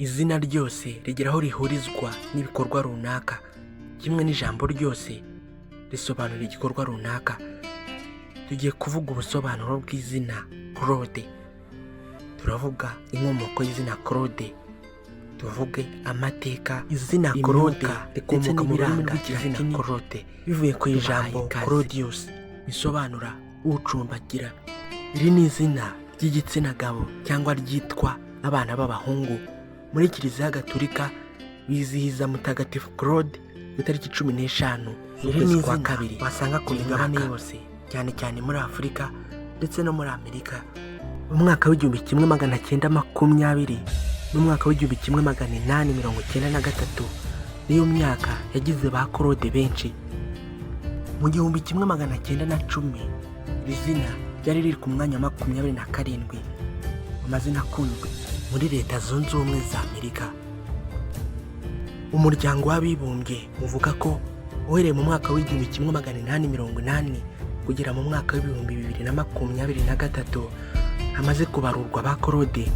Izina ryose rigira aho rihurizwa n'ibikorwa runaka, kimwe n'ijambo ryose risobanura igikorwa runaka. Tugiye kuvuga ubusobanuro bw'izina Claude. Turavuga inkomoko y'izina Claude, tuvuge amateka. Izina Claude rikomoka mu rurimi rw'Ikilatini Claude, bivuye ku ijambo Claudius bisobanura ucumbagira. Iri ni izina ry'igitsina gabo cyangwa ryitwa abana b'abahungu. Muri Kiliziya Gatolika bizihiza Mutagatifu Claude ku itariki 15 z'ukwezi kwa kabiri. Wasanga ku migabane yose, cyane cyane muri Afurika ndetse no muri Amerika. Mu mwaka w'1920 n'umwaka w'1893 niyo myaka yagize ba Claude benshi. Mu 1910 iri zina ryari riri ku mwanya wa 27 mu mazina akunzwe muri Leta Zunze Ubumwe za Amerika. Umuryango w'Abibumbye uvuga ko uhereye mu mwaka w'1880 kugera mu mwaka w'2023 hamaze kubarurwa ba Claude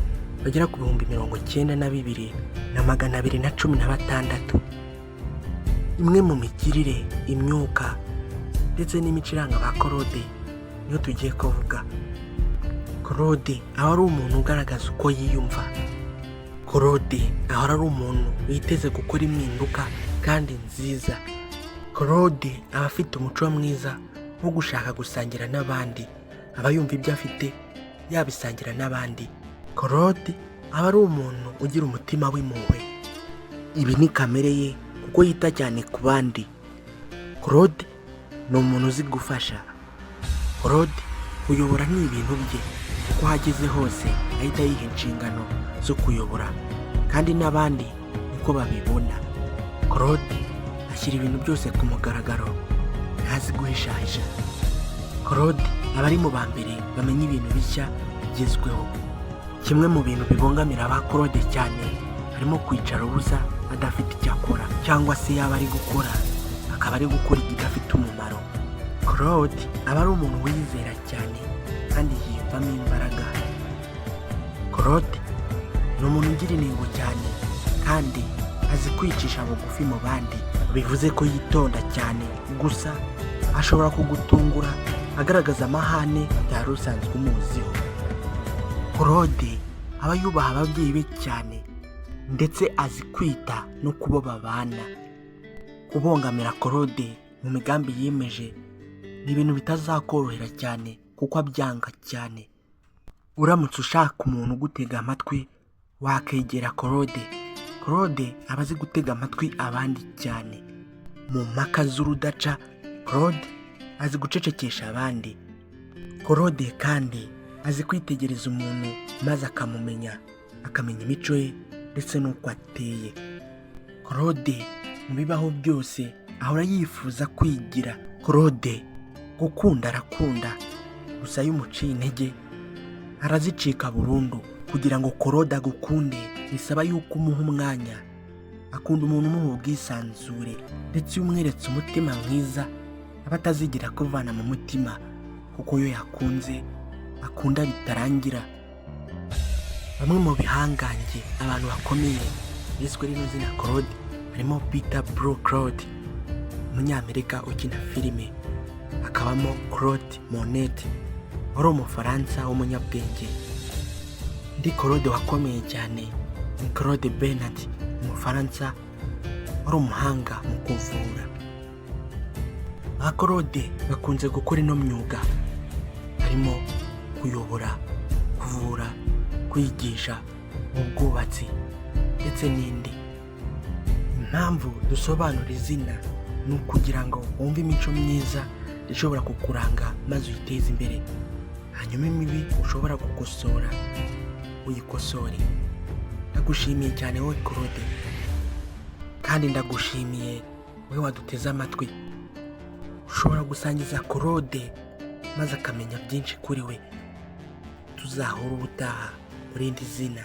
bagera ku 92,216. Imwe mu migirire, imyuka ndetse n'imico iranga ba Claude niyo tugiye kuvuga. Claude aba ari umuntu ugaragaza uko yiyumva. Claude ahora ari umuntu witeze gukora impinduka kandi nziza. Claude aba afite umuco mwiza wo gushaka gusangira n'abandi, aba yumva ibyo afite yabisangira n'abandi. Claude aba ari umuntu ugira umutima w'impuhwe. Ibi ni kamere ye kuko yita cyane ku bandi. Claude ni umuntu uzi gufasha. Claude kuyobora ni ibintu bye, kuko hageze hose ahita yiha inshingano zo kuyobora, kandi n'abandi niko babibona. Claude ashyira ibintu byose ku mugaragaro, ntazi guhishahisha. Claude aba ari mu ba mbere bamenya ibintu bishya bigezweho. Kimwe mu bintu bibongamira ba Claude cyane harimo kwicara ubusa adafite icyo akora, cyangwa se yaba ari gukora akaba ari gukora igidafite umumaro. Claude aba ari umuntu wizera cyane kandi yiyumvamo imbaraga. Claude ni umuntu ugira intego cyane kandi azi kwicisha bugufi mu bandi. Bivuze ko yitonda cyane, gusa ashobora kugutungura agaragaza amahane utari usanzwe umuziho. Claude aba yubaha ababyeyi be cyane ndetse azi kwita no kubo babana. Kubongamira Claude mu migambi yiyemeje ni ibintu bitazakorohera cyane kuko abyanga cyane. Uramutse ushaka umuntu ugutega amatwi wakegera Claude. Claude aba azi gutega amatwi abandi cyane. Mu mpaka z'urudaca Claude azi gucecekesha abandi. Claude kandi azi kwitegereza umuntu maze akamumenya, akamenya imico ye ndetse n'uko ateye. Claude mu bibaho byose ahora yifuza kwigira. Claude gukunda arakunda, gusa iyo umuciye intege arazicika burundu. Kugira ngo Claude agukunde bisaba yuko umuha umwanya, akunda umuntu umuha ubwisanzure, ndetse iyo umweretse umutima mwiza aba atazigira kuvana mu mutima, kuko iyo yakunze akunda bitarangira. Bamwe mu bihangange, abantu bakomeye biswe rino zina Claude harimo Peter Bro Claude, umunyamerika ukina filime. Hakabamo Claude Monet, wari umufaransa w'umunyabwenge. Ndi Claude wakomeye cyane ni Claude Bernard, umufaransa wari umuhanga mu kuvura. Ba Claude bakunze gukora ino myuga harimo kuyobora, kuvura, kwigisha, ubwubatsi ndetse n'indi. Impamvu dusobanura izina ni ukugira ngo wumve imico myiza ishobora kukuranga maze uyiteze imbere, hanyuma imibi ushobora gukosora uyikosore. Ndagushimiye cyane wowe Claude, kandi ndagushimiye wowe waduteze amatwi. Ushobora gusangiza Claude maze akamenya byinshi kuri we. Tuzahura ubutaha muri indi zina.